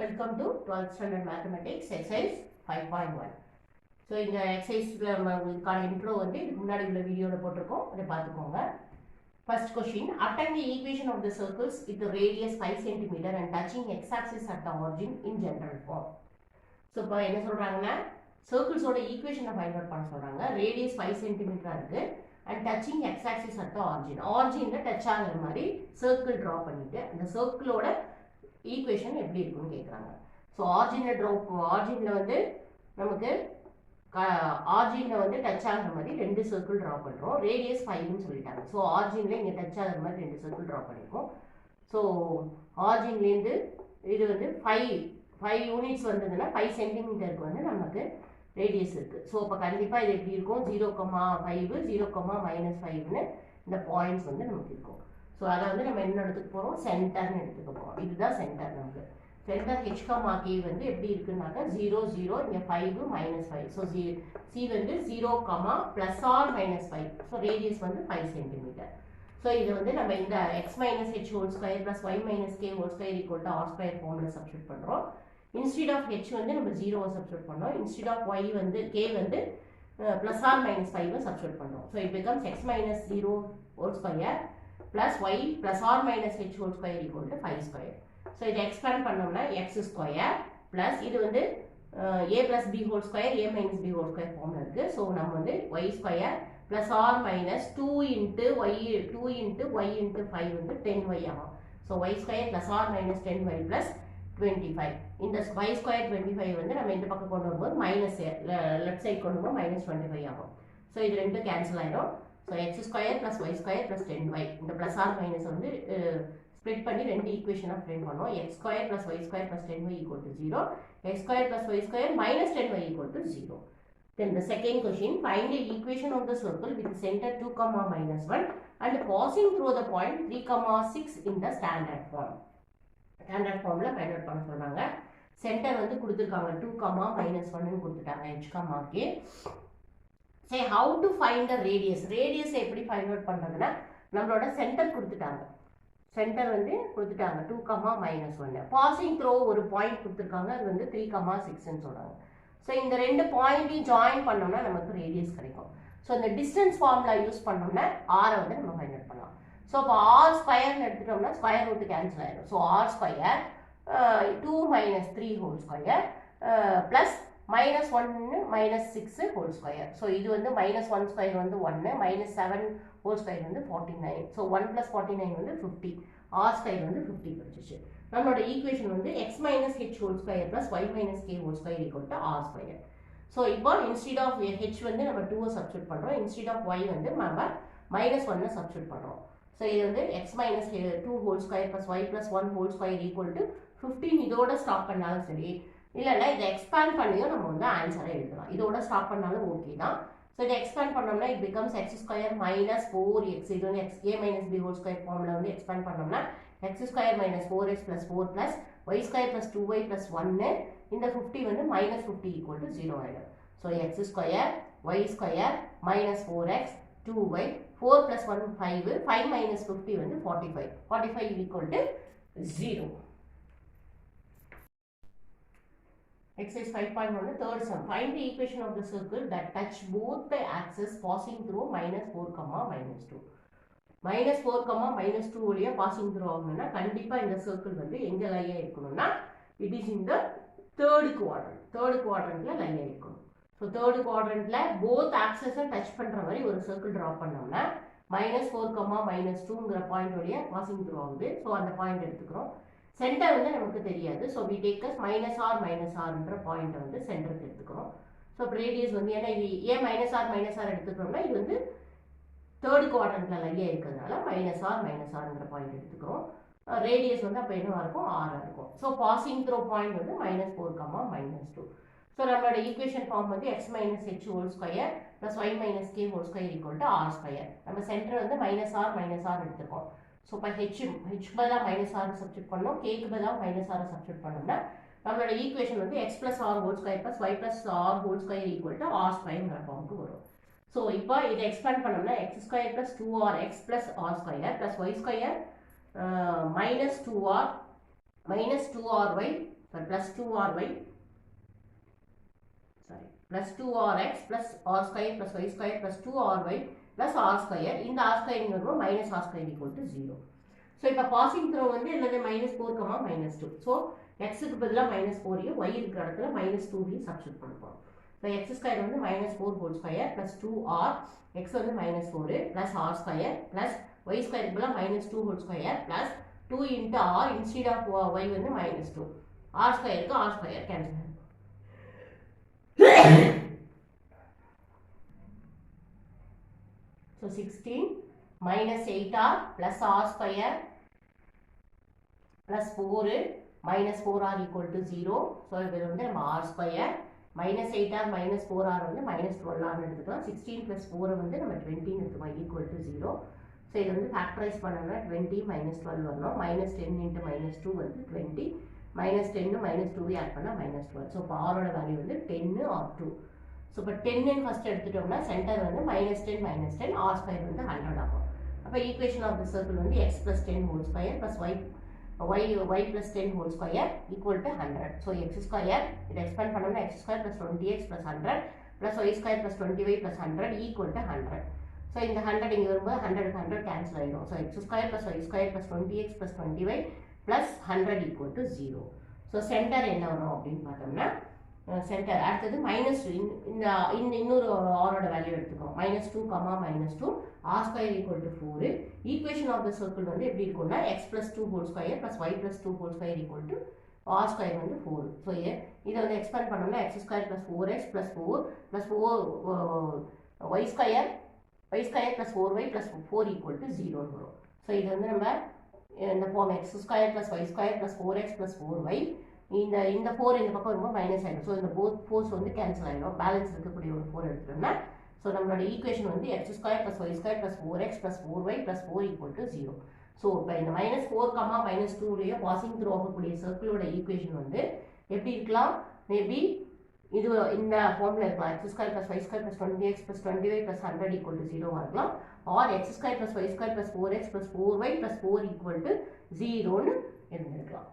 Welcome to 12th standard mathematics exercise 5.1. So இந்த exerciseல நமக்கான intro வந்து இதுக்கு முன்னாடி உள்ள வீடியோல போட்டிருக்கோம். அதை பார்த்துக்கோங்க. First question, obtain the equation of the circles with the radius 5 cm and touching x-axis at the origin in general form. So இப்போ என்ன சொல்றாங்கன்னா circles ஓட equation find out பண்ண சொல்றாங்க. Radius 5 cm இருக்கு and touching x-axis at the origin. Originல touch ஆகுற மாதிரி circle draw பண்ணிட்டு அந்த circle ஓட ஈக்குவேஷன் எப்படி இருக்குன்னு கேட்குறாங்க. ஸோ ஆரிஜினில் வந்து நமக்கு ஆரிஜினில் வந்து டச் ஆகிற மாதிரி ரெண்டு சர்க்கிள் ட்ரா பண்ணுறோம். ரேடியஸ் 5ன்னு சொல்லிட்டாங்க. ஸோ ஆரிஜினில் இங்கே டச் ஆகிற மாதிரி ரெண்டு சர்க்கிள் ட்ரா பண்ணியிருக்கோம். ஸோ ஆரிஜின்லேருந்து இது வந்து 5 யூனிட்ஸ் வந்ததுன்னா 5 சென்டிமீட்டருக்கு வந்து நமக்கு ரேடியஸ் இருக்குது. ஸோ இப்போ கண்டிப்பாக இது எப்படி இருக்கும், 0,5 0,-5ன்னு இந்த பாயிண்ட்ஸ் வந்து நமக்கு இருக்கும். ஸோ அதை வந்து நம்ம என்ன எடுத்துக்க போகிறோம், சென்டர்னு எடுத்துக்க போகிறோம். இதுதான் சென்டர். நமக்கு சென்டர் ஹெச்கமாக்கி வந்து எப்படி இருக்குன்னாக்கா 0 0 இங்கே 5 -5. ஸோ சி வந்து 0, +or-5. ஸோ ரேடியஸ் வந்து 5 சென்டிமீட்டர். ஸோ இது வந்து நம்ம இந்த x - h whole square + y - k whole square = r² ஃபார்மில் சப்ஸ்டியூட் பண்ணுறோம். இன்ஸ்டீட் ஆஃப் h வந்து நம்ம 0 சப்ஸ்டியூட் பண்ணோம். இன்ஸ்டீட் ஆஃப் y வந்து k வந்து +or-5 சப்ஸ்டியூட் பண்ணுறோம். So it becomes x - 0 whole square plus y plus or minus h whole square equal to 5 square. So இது expand பண்ணோம்னா x square plus இது வந்து a plus b whole square a minus b whole square ஃபார்ம்ல இருக்கு. So நம்ம வந்து y square plus or minus 2 into y into 5 வந்து 10y ஆகும். So y square plus or minus 10y plus 25. இந்த y square 25 வந்து நம்ம இந்த பக்கம் கொண்டு வரும்போது மைனஸ் லெஃப்ட் சைட் கொண்டு வரும்போது -25 ஆகும். ஸோ இது ரெண்டும் கேன்சல் ஆயிடும். So x square plus y square plus 10y. இந்த plus or minus வந்து split பண்ணி ரெண்டு ஈக்குவேஷனா ஃப்ரேம் பண்ணோம். x square plus y square plus 10y equal to 0. x square plus y square minus 10y equal to 0. Then the second question, find the equation of the circle with center 2, -1 and passing through the point 3, 6 in the standard form. Standard formல find out பண்ண சொல்றாங்க. Centre வந்து கொடுத்திருக்காங்க 2, -1 கொடுத்துட்டாங்க h, k. Say how to find the radius. Radius எப்படி find out பண்றதுன்னா நம்மளோட centre கொடுத்துட்டாங்க. Centre வந்து கொடுத்துட்டாங்க 2, -1. பாசிங் த்ரோ ஒரு பாயிண்ட் கொடுத்துருக்காங்க. அது வந்து 3, 6ன்னு சொல்றாங்க. ஸோ இந்த ரெண்டு பாயிண்ட்டையும் ஜாயின் பண்ணோம்னா நமக்கு ரேடியஸ் கிடைக்கும். ஸோ இந்த டிஸ்டன்ஸ் ஃபார்முலா யூஸ் பண்ணோம்னா ஆரை வந்து நம்ம ஃபைண்ட் அவுட் பண்ணலாம். ஸோ இப்போ ஆர் ஸ்கொயர்னு எடுத்துட்டோம்னா ஸ்கொயர் ரூட் கேன்சல் ஆயிடும். So R square 2 - 3 whole square plus -1 -6 whole square. So இது வந்து -1 ஸ்கொயர் வந்து 1, -7 ஹோல் ஸ்கொயர் வந்து 49. ஸோ 1 + 49 வந்து 50. ஆர் ஸ்கொயர் வந்து 50 கிடைச்சிச்சு. நம்மளோட ஈக்குவேஷன் வந்து x - h whole square + y - k whole square = r square. So இப்போ இன்ஸ்டீட் ஆஃப் h வந்து நம்ம 2 சப்ஸ்டியூட் பண்ணுறோம். இன்ஸ்டீட் ஆஃப் y வந்து நம்ம -1 சப்ஸ்டியூட் பண்ணுறோம். ஸோ இது வந்து x - 2 whole square + y + 1 whole square = 15. இதோட ஸ்டாப் பண்ணாலும் சரி, இல்லைன்னா இதை எக்ஸ்பேண்ட் பண்ணியும் நம்ம வந்து ஆன்சரை எழுதலாம். இதோட ஸ்டாப் பண்ணாலும் ஓகே தான். ஸோ இதை எக்ஸ்பேண்ட் பண்ணோம்னா it becomes x square -4x. இது வந்து a - b ஹோல் ஸ்கொயர் ஃபார்மில் வந்து எக்ஸ்பேண்ட் பண்ணோம்னா x square -4x + 4 + y square + 2y + 1. இந்த 50 வந்து -50 = 0 ஆகிடும். So x square y square -4x 2y 4 + 1 5 5 - 50 வந்து 45. 45 = 0. Exercise 5.1 third sum. Find the equation of the circle that touch both the axes passing through -4, -2. -4, -2 வழியா passing through ஆகணும்னா கண்டிப்பா இந்த circle வந்து எங்க லையா இருக்கணும்னா it is in the third quadrant. third quadrantல லையா இருக்கணும். ஸோ third quadrantல both axes டச் பண்ற மாதிரி ஒரு சர்க்கிள் டிரா பண்ணோம்னா -4, -2ங்கிற பாயிண்ட் வழியா passing through ஆகுது. ஸோ அந்த பாயிண்ட் எடுத்துக்கிறோம். சென்டர் வந்து நமக்கு தெரியாது. So we take as -r point வந்து சென்டருக்கு எடுத்துக்கிறோம். ஸோ ரேடியஸ் வந்து ஏன்னா இது ஏன் -r எடுத்துக்கிறோம்னா இது வந்து தேர்ட் குவாட்ரண்ட்ல லையா இருக்கிறதுனால -r பாயிண்ட் எடுத்துக்கிறோம். ரேடியஸ் வந்து அப்போ என்னவா இருக்கும், r இருக்கும். ஸோ பாசிங் த்ரோ பாயிண்ட் வந்து -4, -2. ஸோ நம்மளோட ஈக்குவேஷன் ஃபார்ம் வந்து x - h whole square + y - k whole square = r square. நம்ம சென்டர் வந்து -r எடுத்துக்கோம். ஸோ இப்போ h பதிலாக -r சப்ஸ்டியூட் பண்ணோம், கேக்கு பதிலாக -r சப்ஸ்டியூட் பண்ணோம்னா நம்மளோட ஈக்குவேஷன் வந்து x + r whole square + y + r whole square = r ஸ்கொயர்ங்கிற ஃபார்முக்கு வரும். ஸோ இப்போ இதை எக்ஸ்பேண்ட் பண்ணோம்னா x square + 2rx + r square + y square -2r - 2ry So plus 2ry, sorry, plus 2rx plus r square plus y square plus 2ry plus r square. இந்த r square இங்க வரும் minus r square equal to 0. So இப்போ passing through வந்து என்னது minus 4, minus 2. So x க்கு பதிலா minus 4 y இருக்கிற இடத்துல minus 2 substitute பண்ணுவோம். So x square வந்து minus 4 whole square plus 2r, x வந்து minus 4 plus r square plus y square க்கு பதிலா minus 2 whole square plus 2 into r instead of y வந்து minus 2. r square க்கு r square cancel. So 16 minus 8r plus r square plus 4 minus 4r equal to 0. So இது வந்து நம்ம r square minus 8r minus 4r வந்து minus 12r எடுத்துக்கலாம். 16 plus 4 வந்து நம்ம 20 எடுத்துக்கலாம் equal to 0. So இது வந்து factorize பண்ணோம்னா 20 minus 12 வரணும். minus 10 into minus 2 வந்து 20. minus 10 minus 2 ஆட் பண்ணா minus 12. So இப்போ r ஓட வேல்யூ வந்து 10 or 2. So இப்போ 10 ன்னு ஃபர்ஸ்ட் எடுத்துட்டோம்னா சென்டர் வந்து minus 10 r ஸ்கொயர் வந்து 100 ஆகும். அப்போ ஈக்குவேஷன் ஆஃப் தி சர்க்கிள் வந்து x plus 10 whole square plus y plus 10 whole square equal to 100. So x square இதை expand பண்ணோம்னா x square plus 20x plus 100 plus y square plus 20y plus 100 equal to 100. So இந்த 100 இங்க வரும்போது 100 cancel ஆயிடும். So x square plus y square plus 20x plus 20y plus 100 equal to 0. So center என்ன வரும் அப்படின்னு பார்த்தோம்னா centre அடுத்தது minus இந்த இன்னொரு ஆரோட வேல்யூ எடுத்துக்கோம். minus 2, minus 2 r square equal to 4. Equation of the circle வந்து எப்படி இருக்கும்னா x plus 2 whole square plus y plus 2 whole square equal to r square வந்து 4. ஸோ இதை வந்து எக்ஸ்பேண்ட் பண்ணோம்னா x square plus 4x plus 4 plus 4 y square plus 4y plus 4 equal to 0 வரும். So இது வந்து நம்ம இந்த form x square plus y square plus 4x plus 4y இந்த 4 இந்த பக்கம் வரும்போது மைனஸ் ஆகிடும். ஸோ இந்த போத் ஃபோர்ஸ் வந்து கேன்சல் ஆகிடும். பேலன்ஸ் இருக்கக்கூடிய ஒரு 4 எடுத்துட்டோம்னா ஸோ நம்மளோட ஈக்குவேஷன் வந்து x square plus y square plus 4x plus 4y plus 4 equal to 0. So இப்போ இந்த minus 4, minus 2லேயே பாசிங் த்ரூ ஆகக்கூடிய சர்க்கிளோட ஈக்குவேஷன் வந்து எப்படி இருக்கலாம்? மேபி இது இந்த ஃபார்மில் இருக்கலாம். x square plus y square plus 20x plus 20y plus 100 equal to 0 இருக்கலாம். Or x square plus y square plus 4x plus 4y plus 4 equal to 0ன்னு இருந்திருக்கலாம்.